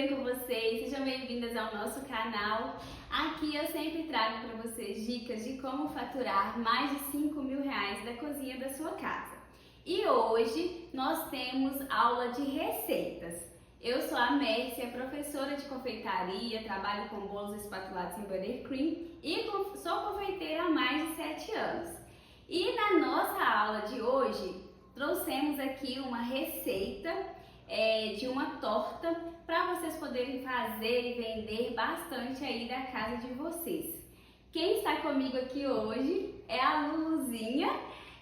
bem com vocês? Sejam bem-vindas ao nosso canal. Aqui eu sempre trago para vocês dicas de como faturar mais de R$ 5.000 da cozinha da sua casa. E hoje nós temos aula de receitas. Eu sou a Mércia, professora de confeitaria, trabalho com bolos espatulados em buttercream e sou confeiteira há mais de 7 anos. E na nossa aula de hoje trouxemos aqui uma receita de uma torta para vocês poderem fazer e vender bastante aí da casa de vocês. Quem está comigo aqui hoje é a Luluzinha.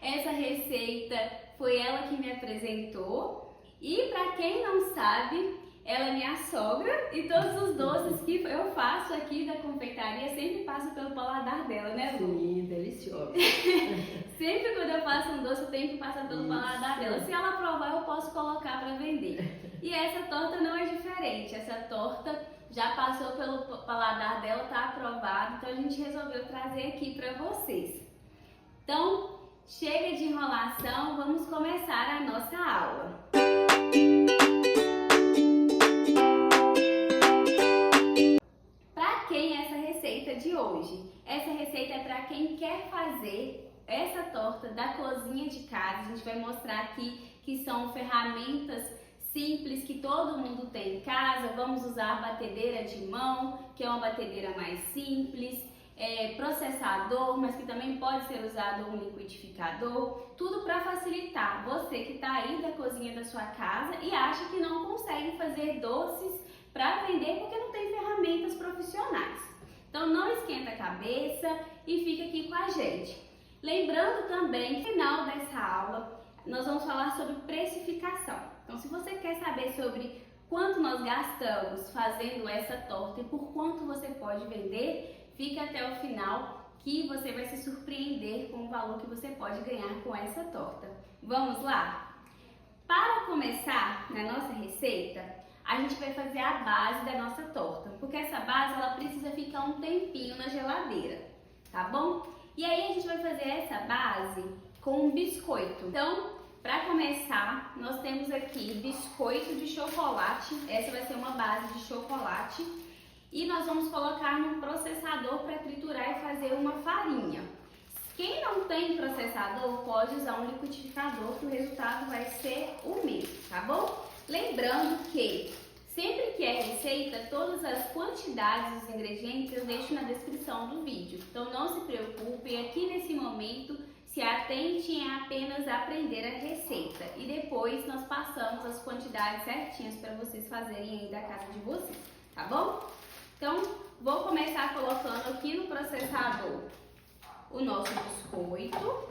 Essa receita foi ela que me apresentou e, para quem não sabe, ela é minha sogra e todos os doces que eu faço aqui da confeitaria sempre passam pelo paladar dela, né, Lu? Sim, delicioso. Sempre quando eu faço um doce eu tenho que passar pelo paladar dela. Se ela aprovar, eu posso colocar para vender. E essa torta não é diferente. Essa torta já passou pelo paladar dela, tá aprovada. Então a gente resolveu trazer aqui para vocês. Então, chega de enrolação, vamos começar a nossa aula. Para quem é essa receita de hoje? Essa receita é para quem quer fazer essa torta da cozinha de casa. A gente vai mostrar aqui que são ferramentas simples que todo mundo tem em casa. Vamos usar a batedeira de mão, que é uma batedeira mais simples, processador, mas que também pode ser usado um liquidificador, tudo para facilitar você que está aí da cozinha da sua casa e acha que não consegue fazer doces para vender porque não tem ferramentas profissionais. Então não esquenta a cabeça e fica aqui com a gente. Lembrando também que no final dessa aula nós vamos falar sobre precificação. Então se você quer saber sobre quanto nós gastamos fazendo essa torta e por quanto você pode vender, fica até o final que você vai se surpreender com o valor que você pode ganhar com essa torta. Vamos lá? Para começar na nossa receita, a gente vai fazer a base da nossa torta, porque essa base ela precisa ficar um tempinho na geladeira, tá bom? E aí a gente vai fazer essa base com um biscoito. Então, para começar, nós temos aqui biscoito de chocolate. Essa vai ser uma base de chocolate. E nós vamos colocar no processador para triturar e fazer uma farinha. Quem não tem processador pode usar um liquidificador, que o resultado vai ser o mesmo, tá bom? Lembrando que sempre que é receita, todas as quantidades dos ingredientes eu deixo na descrição do vídeo. Então não se preocupem, aqui nesse momento se atentem a apenas aprender a receita. E depois nós passamos as quantidades certinhas para vocês fazerem aí da casa de vocês, tá bom? Então vou começar colocando aqui no processador o nosso biscoito.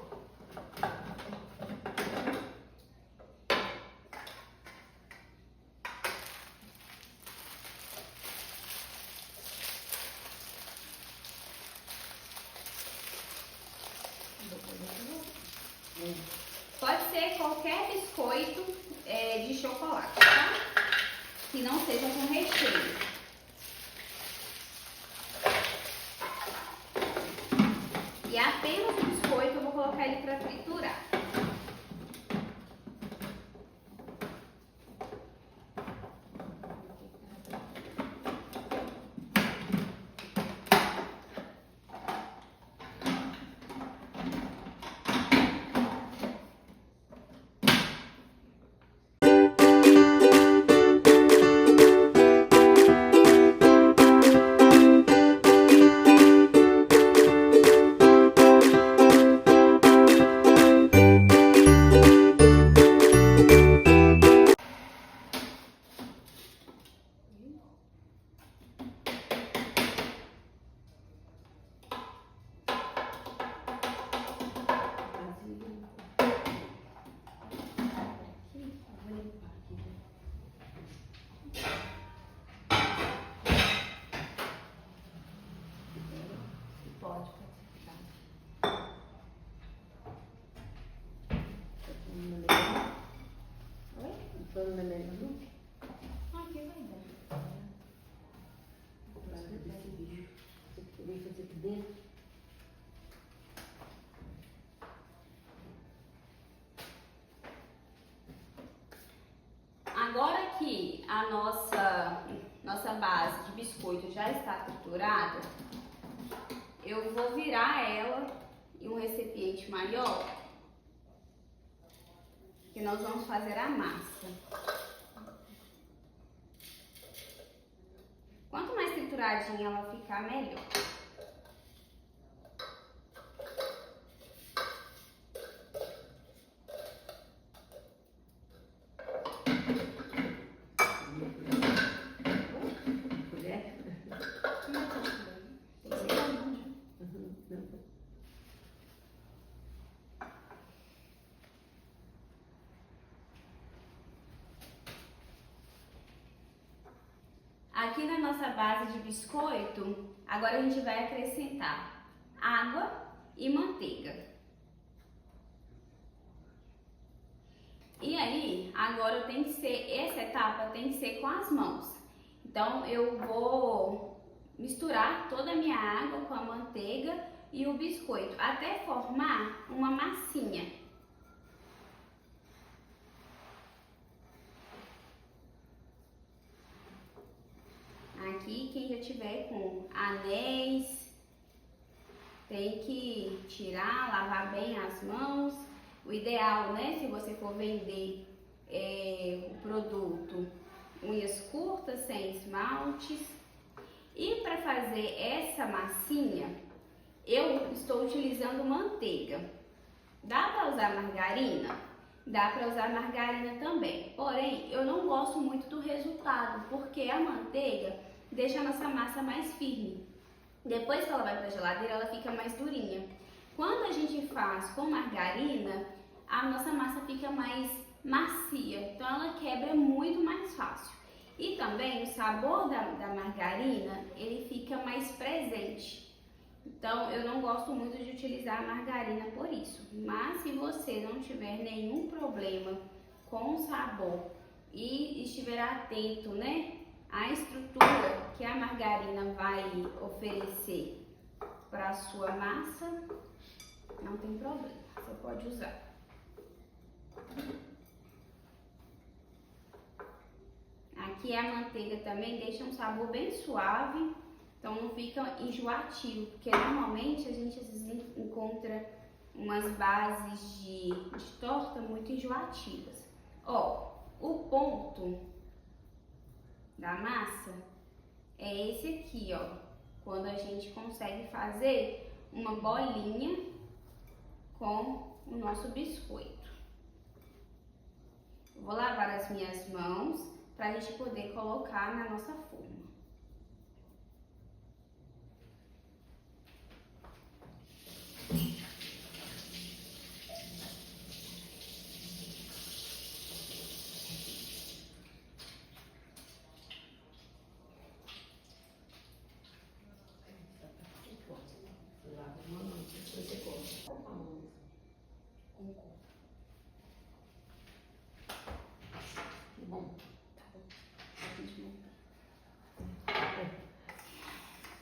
Pode ser qualquer biscoito de chocolate, tá? Que não seja com recheio. E apenas o biscoito eu vou colocar ele para triturar. a nossa base de biscoito já está triturada, eu vou virar ela em um recipiente maior, que nós vamos fazer a massa. Quanto mais trituradinha ela ficar, melhor. Aqui na nossa base de biscoito, agora a gente vai acrescentar água e manteiga. E aí, agora tem que ser, essa etapa tem que ser com as mãos. Então eu vou misturar toda a minha água com a manteiga e o biscoito, até formar uma massinha. Aqui, quem já tiver com anéis, tem que tirar, lavar bem as mãos. O ideal, né, se você for vender o produto, unhas curtas, sem esmaltes. E para fazer essa massinha, eu estou utilizando manteiga. Dá para usar margarina? Dá para usar margarina também. Porém, eu não gosto muito do resultado, porque a manteiga deixa a nossa massa mais firme. Depois que ela vai para a geladeira, ela fica mais durinha. Quando a gente faz com margarina, a nossa massa fica mais macia, então ela quebra muito mais fácil. E também o sabor da margarina, ele fica mais presente. Então eu não gosto muito de utilizar a margarina por isso. Mas se você não tiver nenhum problema com o sabor e estiver atento, né, à estrutura que a margarina vai oferecer para a sua massa, não tem problema, você pode usar. Aqui a manteiga também deixa um sabor bem suave, então não fica enjoativo, porque normalmente a gente às vezes encontra umas bases de torta muito enjoativas. Ó, o ponto da massa é esse aqui, ó, quando a gente consegue fazer uma bolinha com o nosso biscoito. Eu vou lavar as minhas mãos para a gente poder colocar na nossa forma.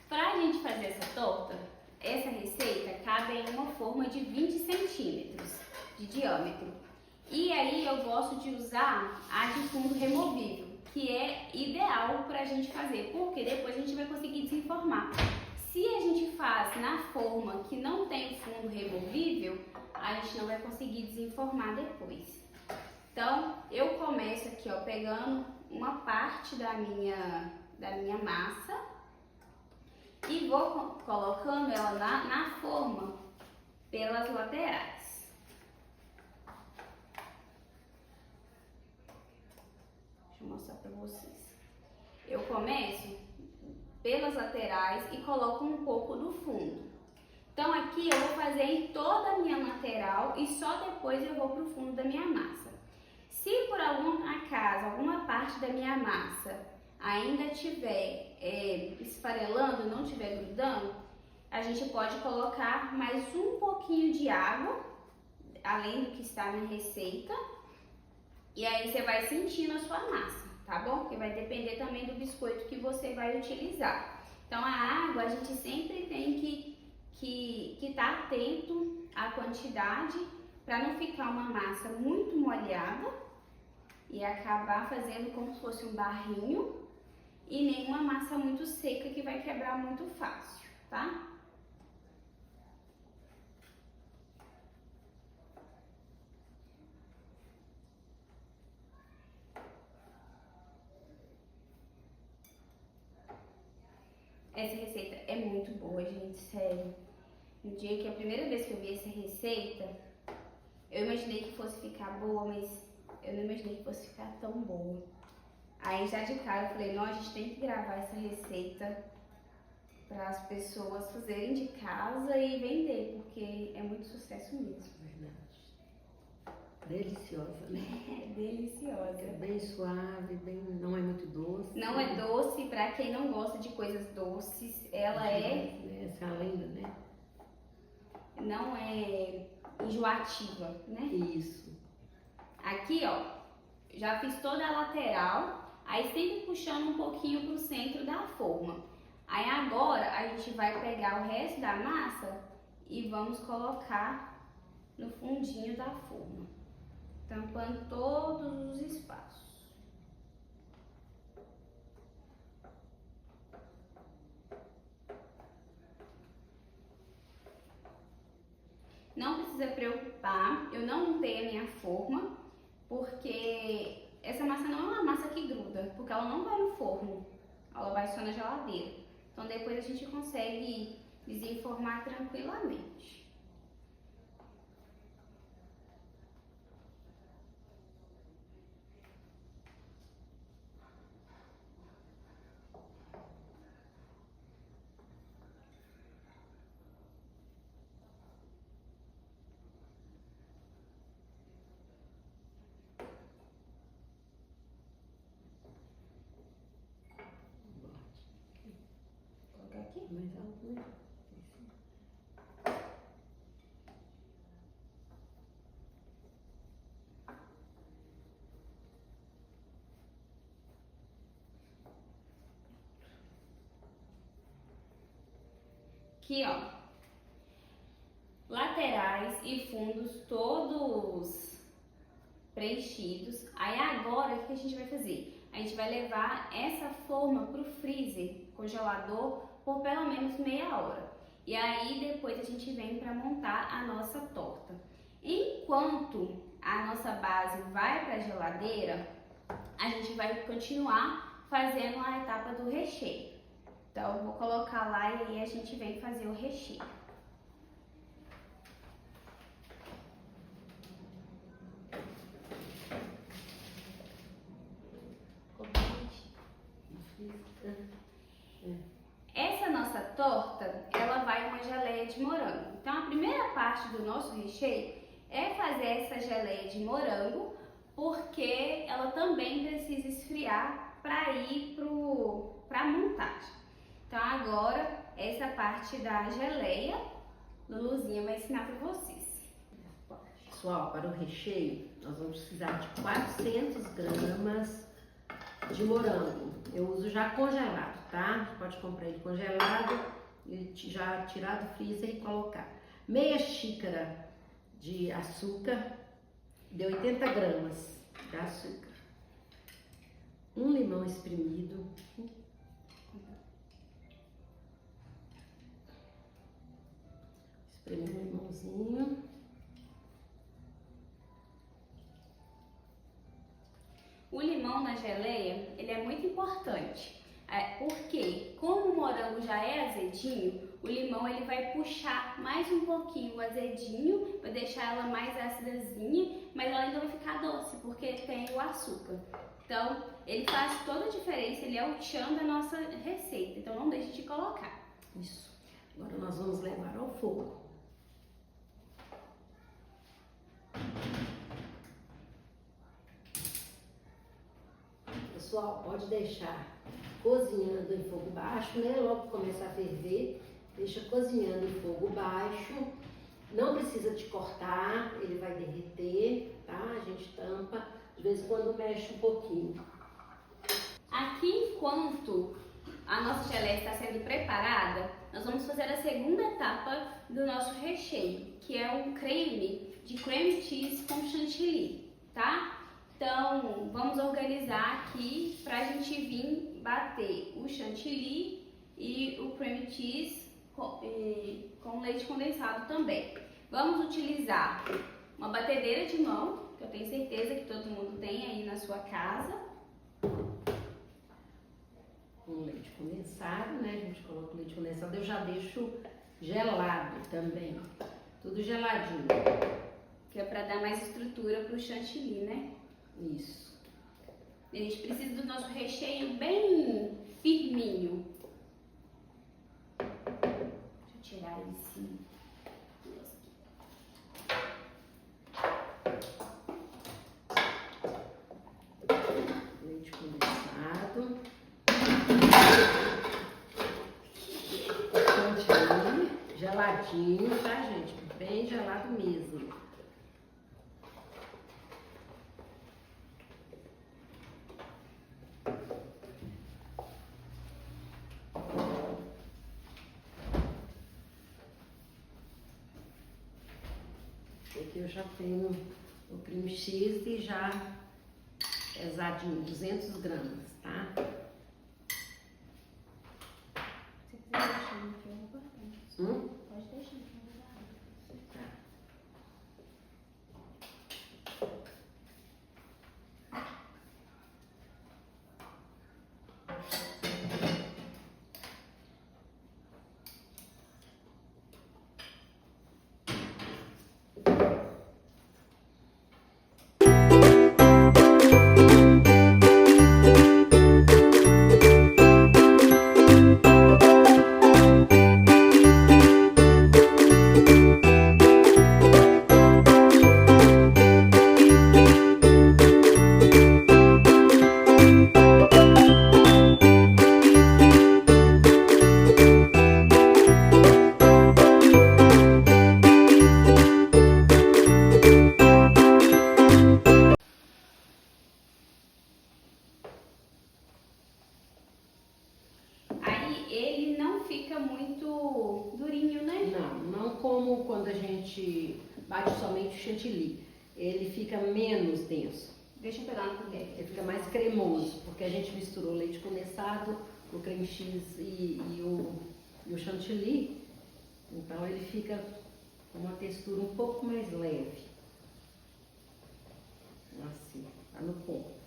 Para a gente fazer essa torta, essa receita cabe em uma forma de 20 centímetros de diâmetro. E aí eu gosto de usar a de fundo removível, que é ideal para a gente fazer, porque depois a gente vai conseguir desenformar. Se a gente faz na forma que não tem o fundo removível, a gente não vai conseguir desenformar depois. Então, eu começo aqui, ó, pegando uma parte da minha massa e vou colocando ela na forma pelas laterais. Deixa eu mostrar pra vocês. Eu começo pelas laterais e coloco um pouco no fundo. Então aqui eu vou fazer em toda a minha lateral e só depois eu vou pro fundo da minha massa. Se por algum acaso, alguma parte da minha massa ainda estiver esfarelando, não estiver grudando, a gente pode colocar mais um pouquinho de água, além do que está na receita, e aí você vai sentindo a sua massa, tá bom? Porque vai depender também do biscoito que você vai utilizar. Então a água a gente sempre tem que estar atento à quantidade para não ficar uma massa muito molhada e acabar fazendo como se fosse um barrinho e nenhuma massa muito seca que vai quebrar muito fácil, tá? Essa receita é muito boa, gente, sério. No dia que a primeira vez que eu vi essa receita, eu imaginei que fosse ficar boa, mas eu não imaginei que fosse ficar tão boa. Aí já de cara eu falei, não, a gente tem que gravar essa receita para as pessoas fazerem de casa e vender, porque é muito sucesso mesmo. Verdade. Deliciosa, né? É deliciosa. É bem suave, bem, não é muito doce. Não é doce, para quem não gosta de coisas doces, ela Essa é a lenda, né? não é enjoativa, né? Isso. Aqui, ó, já fiz toda a lateral, aí sempre puxando um pouquinho pro centro da forma. Aí agora a gente vai pegar o resto da massa e vamos colocar no fundinho da forma, tampando todos os espaços. Não precisa preocupar, eu não untei a minha forma, porque essa massa não é uma massa que gruda, porque ela não vai no forno, ela vai só na geladeira. Então depois a gente consegue desenformar tranquilamente. Aqui. Mais alto, né? Aqui, ó, laterais e fundos todos preenchidos. Aí agora, o que a gente vai fazer? A gente vai levar essa forma pro freezer, congelador, por pelo menos meia hora. E aí depois a gente vem para montar a nossa torta. Enquanto a nossa base vai para a geladeira, a gente vai continuar fazendo a etapa do recheio. Então eu vou colocar lá e aí a gente vem fazer o recheio. Essa nossa torta, ela vai uma geleia de morango. Então a primeira parte do nosso recheio é fazer essa geleia de morango, porque ela também precisa esfriar para ir para a montagem. Então agora, essa parte da geleia, Luluzinha vai ensinar para vocês. Pessoal, para o recheio, nós vamos precisar de 400 gramas de morango. Eu uso já congelado, tá? Pode comprar ele congelado e já tirar do freezer e colocar. Meia xícara de açúcar, de 80 gramas de açúcar. Um limão espremido. Espremer um limãozinho. O limão na geleia, ele é muito importante, porque como o morango já é azedinho, o limão ele vai puxar mais um pouquinho o azedinho, vai deixar ela mais acidazinha, mas ela ainda vai ficar doce, porque tem o açúcar. Então, ele faz toda a diferença, ele é o tchan da nossa receita, então não deixe de colocar. Isso. Agora nós vamos levar ao fogo. Pessoal, pode deixar cozinhando em fogo baixo, né? Logo que começar a ferver, deixa cozinhando em fogo baixo. Não precisa de cortar, ele vai derreter, tá? A gente tampa, de vez em quando mexe um pouquinho. Aqui, enquanto a nossa geleia está sendo preparada, nós vamos fazer a segunda etapa do nosso recheio, que é um creme de cream cheese com chantilly, tá? Então, vamos organizar aqui pra gente vir bater o chantilly e o cream cheese com leite condensado também. Vamos utilizar uma batedeira de mão, que eu tenho certeza que todo mundo tem aí na sua casa. Com leite condensado, né? A gente coloca o leite condensado, eu já deixo gelado também, tudo geladinho. Que é pra dar mais estrutura pro chantilly, né? Isso. A gente precisa do nosso recheio bem firminho. Deixa eu tirar esse... Leite condensado. Chantilly, geladinho, tá, gente? Bem gelado mesmo. Aqui eu já tenho o cream cheese já pesadinho, 200 gramas, tá? Se quiser deixar aqui, eu vou cortar. Pode deixar aqui, eu vou dar. Tá. Aí ele não fica muito durinho, né? Não como quando a gente bate somente o chantilly. Ele fica menos denso. Deixa eu pegar uma colher. Ele fica mais cremoso, porque a gente misturou leite condensado, o cream cheese e o chantilly. Então ele fica com uma textura um pouco mais leve. Assim, tá no ponto.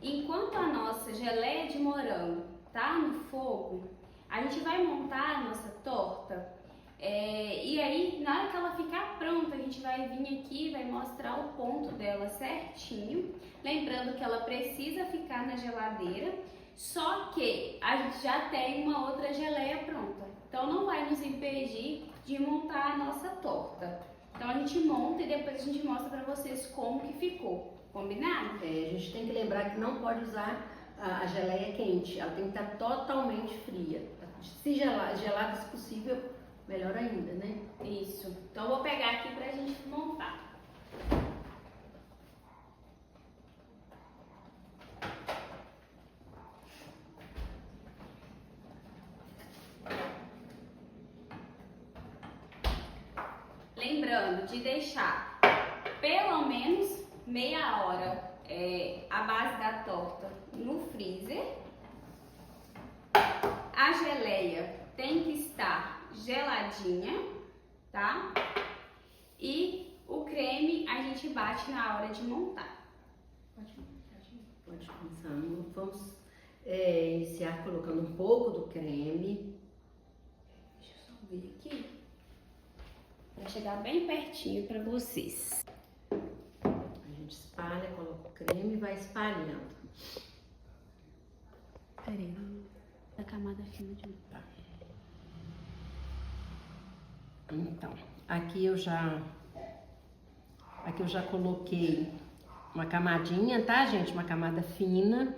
Enquanto a nossa geleia de morango tá no fogo, a gente vai montar a nossa torta. E aí, na hora que ela ficar pronta, a gente vai vir aqui e vai mostrar o ponto dela certinho. Lembrando que ela precisa ficar na geladeira, só que a gente já tem uma outra geleia pronta. Então não vai nos impedir de montar a nossa torta. Então a gente monta e depois a gente mostra pra vocês como que ficou. Combinado? A gente tem que lembrar que não pode usar a geleia quente, ela tem que estar totalmente fria. Se gelada, se possível, melhor ainda, né? Isso. Então eu vou pegar aqui pra gente montar. Lembrando de deixar pelo menos meia hora a base da torta no freezer. A geleia tem que estar geladinha, tá? E o creme a gente bate na hora de montar. Pode começar. Vamos iniciar colocando um pouco do creme. Deixa eu só ver aqui. Pra chegar bem pertinho pra vocês. A gente espalha, coloca o creme e vai espalhando. Peraí, da camada fina de novo. Tá. Então, aqui eu já coloquei uma camadinha, tá, gente? Uma camada fina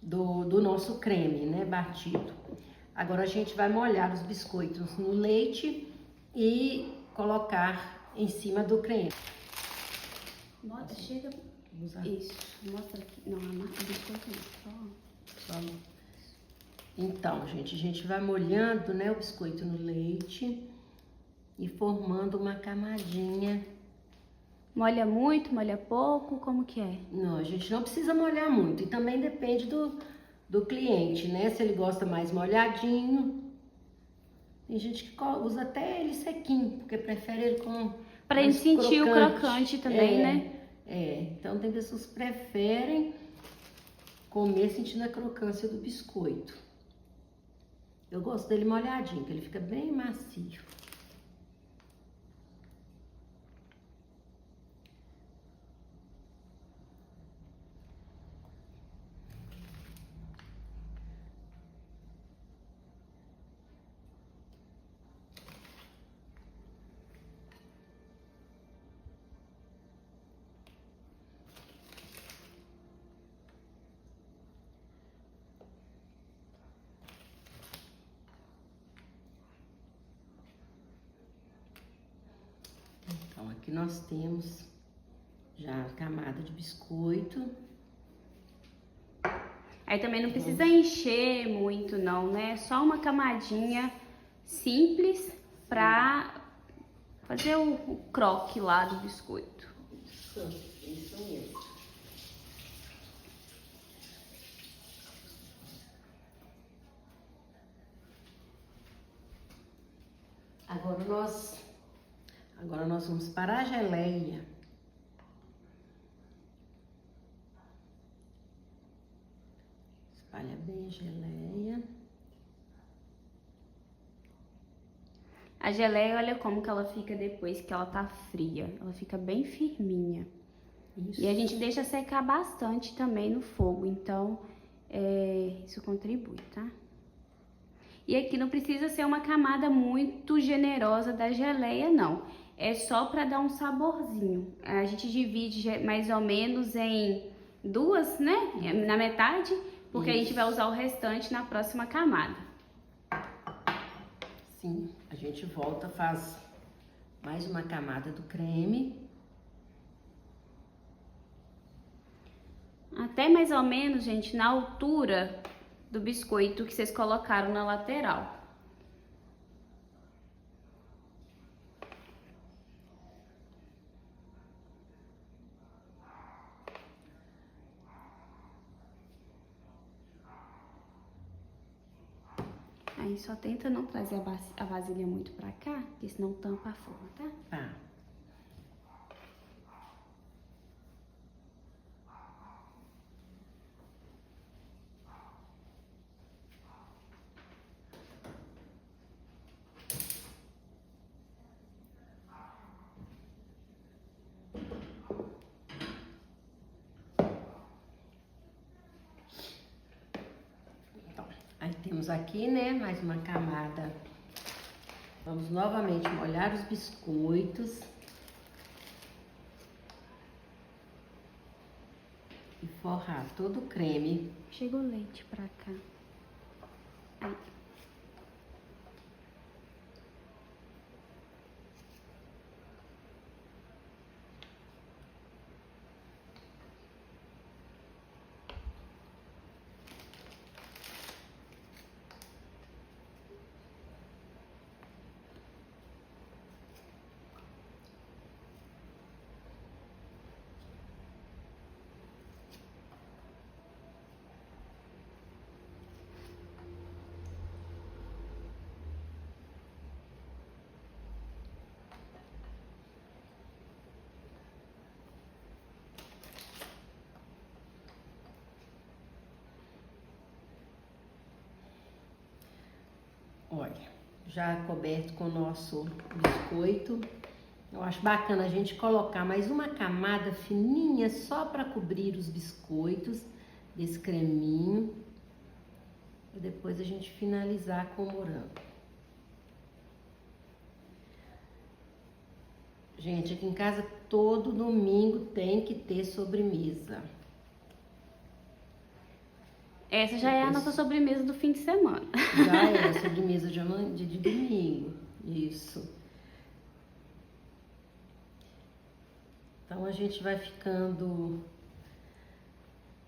do nosso creme, né, batido. Agora a gente vai molhar os biscoitos no leite e colocar em cima do creme. Mostra, chega. Isso, mostra aqui. Não, a marca do biscoito não. Só. Então, gente, a gente vai molhando, né, o biscoito no leite e formando uma camadinha Molha muito, molha pouco, como que é? Não, a gente não precisa molhar muito. E também depende do cliente, né? Se ele gosta mais molhadinho. Tem gente que usa até ele sequinho, porque prefere ele com Pra mais gente sentir o crocante. crocante também, né? Então tem pessoas que preferem comer sentindo a crocância do biscoito. Eu gosto dele molhadinho, que ele fica bem macio. Então aqui nós temos já a camada de biscoito. Aí também não precisa encher muito não, né? Só uma camadinha simples pra fazer o croque lá do biscoito. Isso mesmo. Agora nós vamos para a geleia. Espalha bem a geleia. A geleia, olha como que ela fica depois que ela tá fria. Ela fica bem firminha. Isso. E a gente deixa secar bastante também no fogo, então isso contribui, tá? E aqui não precisa ser uma camada muito generosa da geleia, não. É só para dar um saborzinho. A gente divide mais ou menos em duas, né? Na metade, porque a gente vai usar o restante na próxima camada. Sim, a gente volta, faz mais uma camada do creme. Até mais ou menos, gente, na altura do biscoito que vocês colocaram na lateral. Aí só tenta não trazer a vasilha muito pra cá, porque senão tampa a forma, tá? Tá. Aí temos aqui, né, mais uma camada. Vamos novamente molhar os biscoitos. E forrar todo o creme. Chegou leite pra cá. Aí. Olha, já coberto com o nosso biscoito. Eu acho bacana a gente colocar mais uma camada fininha só para cobrir os biscoitos desse creminho. E depois a gente finalizar com o morango. Gente, aqui em casa todo domingo tem que ter sobremesa. Essa já é a nossa sobremesa do fim de semana. Já é a sobremesa de domingo. Isso. Então a gente vai ficando,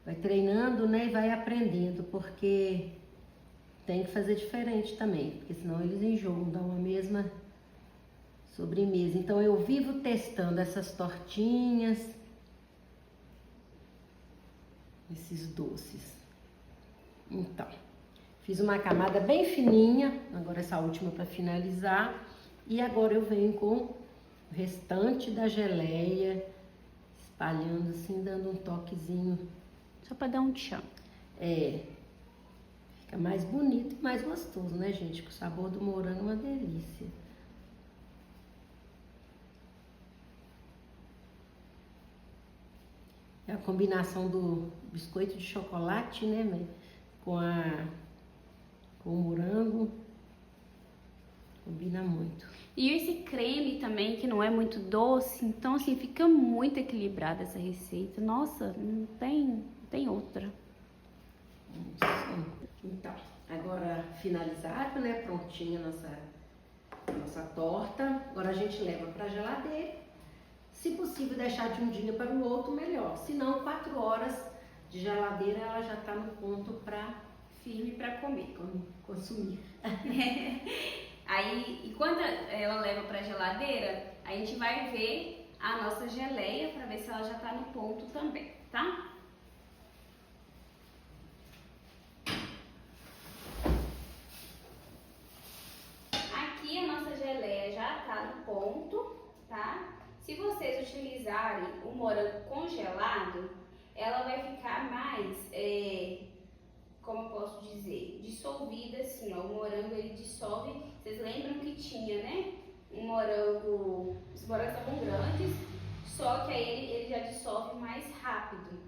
vai treinando, né? E vai aprendendo, porque tem que fazer diferente também, porque senão eles enjoam, dão a mesma sobremesa. Então eu vivo testando essas tortinhas, esses doces. Então, fiz uma camada bem fininha, agora essa última para finalizar. E agora eu venho com o restante da geleia, espalhando assim, dando um toquezinho. Só para dar um tchan. Fica mais bonito e mais gostoso, né, gente? O sabor do morango é uma delícia. É a combinação do biscoito de chocolate, né, com o morango. Combina muito. E esse creme também, que não é muito doce, então assim, fica muito equilibrada essa receita. Nossa, não tem outra. Então, agora finalizado, né, prontinha nossa torta. Agora a gente leva para geladeira. Se possível deixar de um dia para o outro, melhor. Se não, 4 horas de geladeira ela já está no ponto para Firme para comer. consumir. Aí, enquanto ela leva para geladeira, a gente vai ver a nossa geleia para ver se ela já está no ponto também, tá? Aqui a nossa geleia já está no ponto, tá? Se vocês utilizarem o morango congelado, ela vai ficar mais, como eu posso dizer, dissolvida assim, ó. O morango ele dissolve, vocês lembram que tinha, né? Os morangos estavam grandes, só que aí ele já dissolve mais rápido.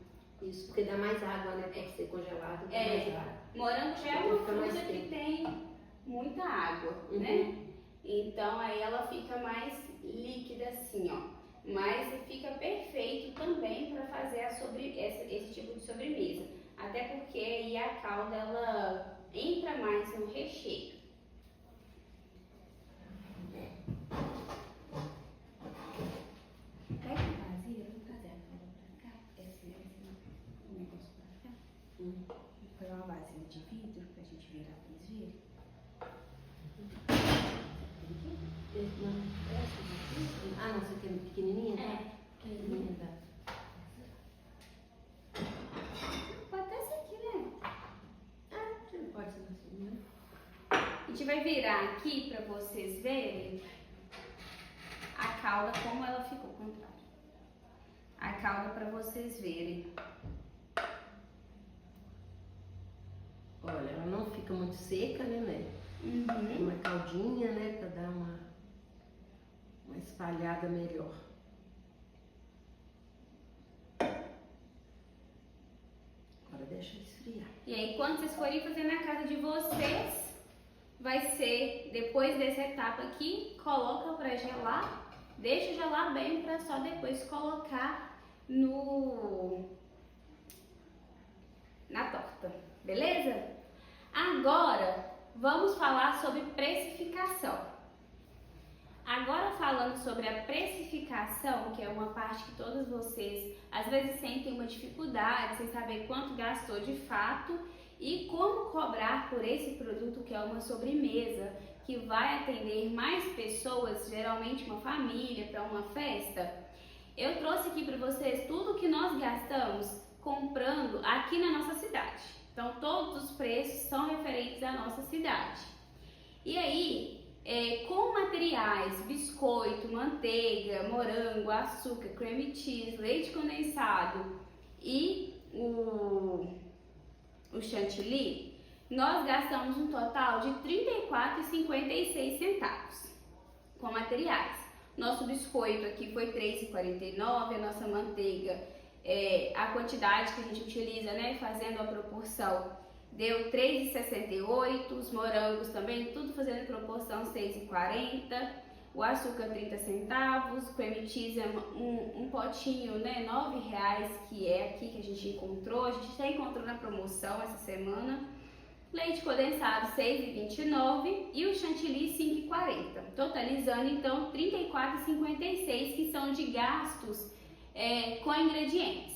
Isso, porque dá mais água, né? Pode ser congelado, dá mais água. Morango já é uma fruta que tem muita água, né? Então aí ela fica mais líquida assim, ó. Mas fica perfeito também para fazer esse tipo de sobremesa. Até porque aí a calda ela entra mais no recheio. Pega um vazio, vamos trazer a calda pra cá. Esse negócio pra cá. Vou pegar uma vasilha de vidro pra gente virar pra eles verem. Ah, não, você tem pequenininha? Pequenininha, tá? Pode até ser aqui, né? Pode ser assim, né? A gente vai virar aqui pra vocês verem a calda como ela ficou, contrário. A calda pra vocês verem. Olha, ela não fica muito seca, né? Uma caldinha, né? Pra dar uma espalhada melhor. Agora deixa esfriar. E aí, quando vocês forem fazer na casa de vocês, vai ser, depois dessa etapa aqui, coloca pra gelar, deixa gelar bem pra só depois colocar na torta, beleza? Agora, vamos falar sobre precificação. Agora falando sobre a precificação, que é uma parte que todos vocês às vezes sentem uma dificuldade sem saber quanto gastou de fato e como cobrar por esse produto que é uma sobremesa que vai atender mais pessoas, geralmente uma família, para uma festa. Eu trouxe aqui para vocês tudo que nós gastamos comprando aqui na nossa cidade. Então todos os preços são referentes à nossa cidade. E aí, com materiais, biscoito, manteiga, morango, açúcar, creme cheese, leite condensado e o chantilly, nós gastamos um total de R$ 34,56 com materiais. Nosso biscoito aqui foi R$ 3,49, a nossa manteiga, a quantidade que a gente utiliza, né, fazendo a proporção, deu R$ 3,68, os morangos também, tudo fazendo proporção R$ 6,40, o açúcar 30 centavos, o creme cheese é um potinho, né, R$ 9,00, que é aqui que a gente encontrou, a gente já encontrou na promoção essa semana, leite condensado R$ 6,29 e o chantilly R$ 5,40, totalizando então R$ 34,56, que são de gastos com ingredientes.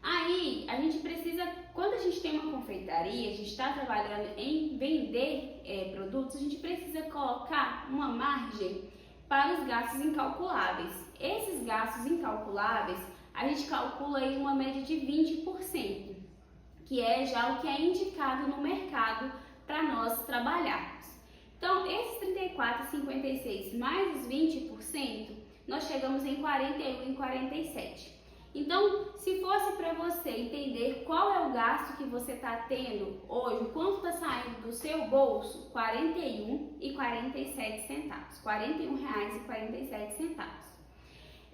Aí, a gente precisa, quando a gente tem uma confeitaria, a gente está trabalhando em vender produtos, a gente precisa colocar uma margem para os gastos incalculáveis. Esses gastos incalculáveis, a gente calcula aí uma média de 20%, que é já o que é indicado no mercado para nós trabalharmos. Então, esses 34,56 mais os 20%, nós chegamos em 41,47. Então, se fosse para você entender qual é o gasto que você está tendo hoje, quanto está saindo do seu bolso, R$ 41,47. R$ 41,47.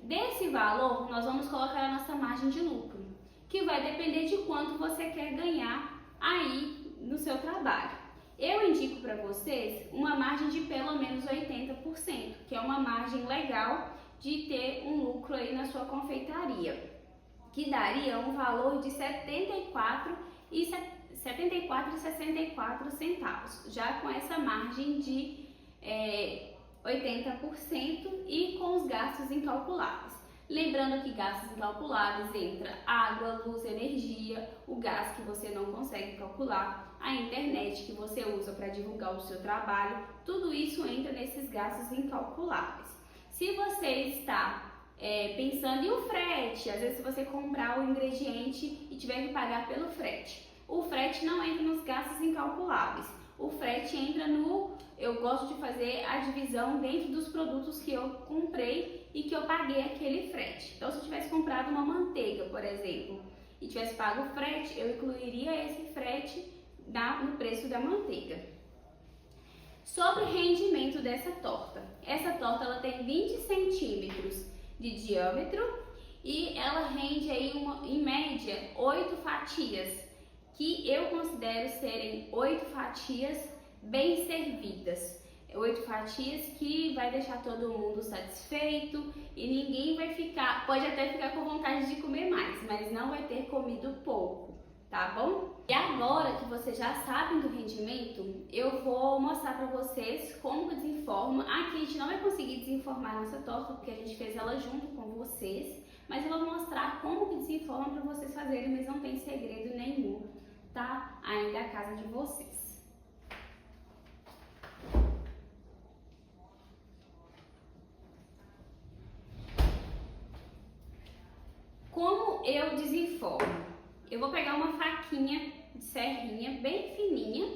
Desse valor, nós vamos colocar a nossa margem de lucro, que vai depender de quanto você quer ganhar aí no seu trabalho. Eu indico para vocês uma margem de pelo menos 80%, que é uma margem legal de ter um lucro aí na sua confeitaria, que daria um valor de R$ 74,64, já com essa margem de 80% e com os gastos incalculáveis. Lembrando que gastos incalculáveis entra água, luz, energia, o gás que você não consegue calcular, a internet que você usa para divulgar o seu trabalho, tudo isso entra nesses gastos incalculáveis. Se você está pensando em o frete, às vezes se você comprar o ingrediente e tiver que pagar pelo frete, o frete não entra nos gastos incalculáveis. O frete entra no... Eu gosto de fazer a divisão dentro dos produtos que eu comprei e que eu paguei aquele frete. Então, se eu tivesse comprado uma manteiga, por exemplo, e tivesse pago o frete, eu incluiria esse frete no preço da manteiga. Sobre o rendimento dessa torta. Essa torta ela tem 20 centímetros de diâmetro e ela rende aí em média 8 fatias, que eu considero serem 8 fatias bem servidas. 8 fatias que vai deixar todo mundo satisfeito e ninguém vai ficar, pode até ficar com vontade de comer mais, mas não vai ter comido pouco, tá bom? E agora que vocês já sabem do rendimento, eu vou mostrar pra vocês como que desenforma. Aqui a gente não vai conseguir desenformar a nossa torta porque a gente fez ela junto com vocês, mas eu vou mostrar como que desenforma pra vocês fazerem, mas não tem segredo nenhum, tá? Ainda é a casa de vocês. Como eu desenformo? Eu vou pegar uma faquinha de serrinha bem fininha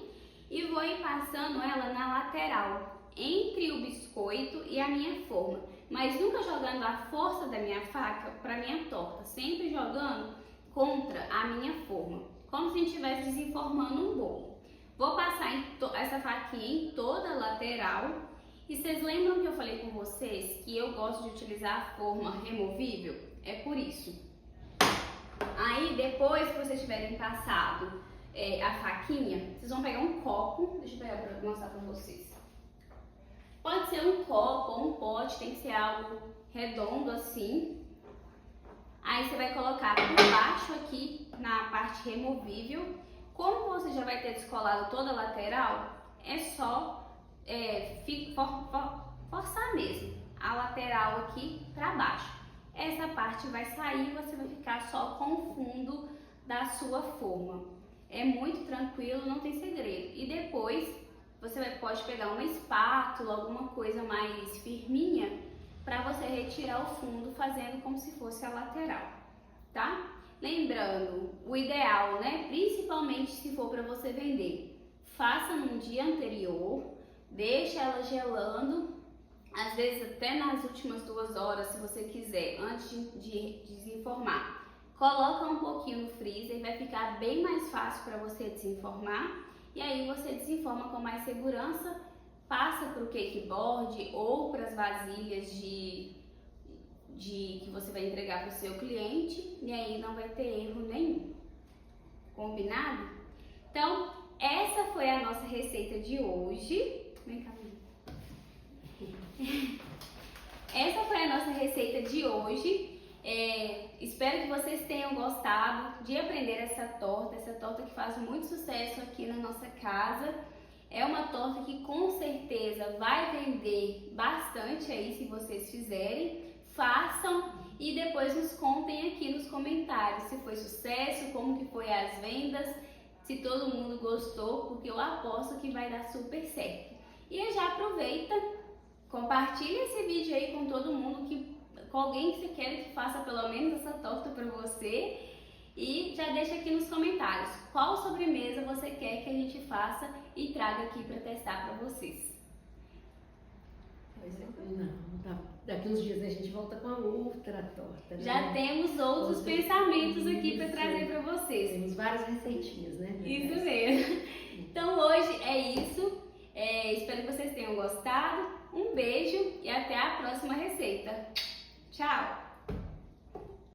e vou ir passando ela na lateral, entre o biscoito e a minha forma, mas nunca jogando a força da minha faca para minha torta, sempre jogando contra a minha forma, como se a gente estivesse desenformando um bolo. Vou passar essa faquinha em toda a lateral. E vocês lembram que eu falei com vocês que eu gosto de utilizar a forma removível? É por isso. Aí, depois que vocês tiverem passado a faquinha, vocês vão pegar um copo. Deixa eu pegar para mostrar para vocês. Pode ser um copo ou um pote, tem que ser algo redondo assim. Aí você vai colocar por baixo aqui na parte removível. Como você já vai ter descolado toda a lateral, é só forçar mesmo a lateral aqui para baixo. Essa parte vai sair e você vai ficar só com o fundo da sua forma. É muito tranquilo, não tem segredo. E depois você pode pegar uma espátula, alguma coisa mais firminha, para você retirar o fundo, fazendo como se fosse a lateral, tá? Lembrando, o ideal, né, principalmente se for para você vender, faça num dia anterior, deixa ela gelando, às vezes até nas últimas 2 horas, se você quiser, antes de desenformar. Coloca um pouquinho no freezer, vai ficar bem mais fácil para você desenformar. E aí você desenforma com mais segurança, passa para o cake board ou para as vasilhas que você vai entregar para o seu cliente. E aí não vai ter erro nenhum. Combinado? Então, essa foi a nossa receita de hoje. Vem cá. Essa foi a nossa receita de hoje. Espero que vocês tenham gostado de aprender essa torta que faz muito sucesso aqui na nossa casa. É uma torta que com certeza vai vender bastante aí se vocês fizerem. Façam e depois nos contem aqui nos comentários se foi sucesso, como que foi as vendas, se todo mundo gostou, porque eu aposto que vai dar super certo. E já aproveita, Compartilhe esse vídeo aí com todo mundo, com alguém que você quer que faça pelo menos essa torta para você. E já deixa aqui nos comentários qual sobremesa você quer que a gente faça e traga aqui para testar para vocês. Não, tá. Daqui uns dias a gente volta com a outra torta, né? Já temos outros pensamentos aqui para trazer para vocês. Temos várias receitinhas, né? Isso mesmo. Então hoje é isso. Espero que vocês tenham gostado. Um beijo e até a próxima receita. Tchau!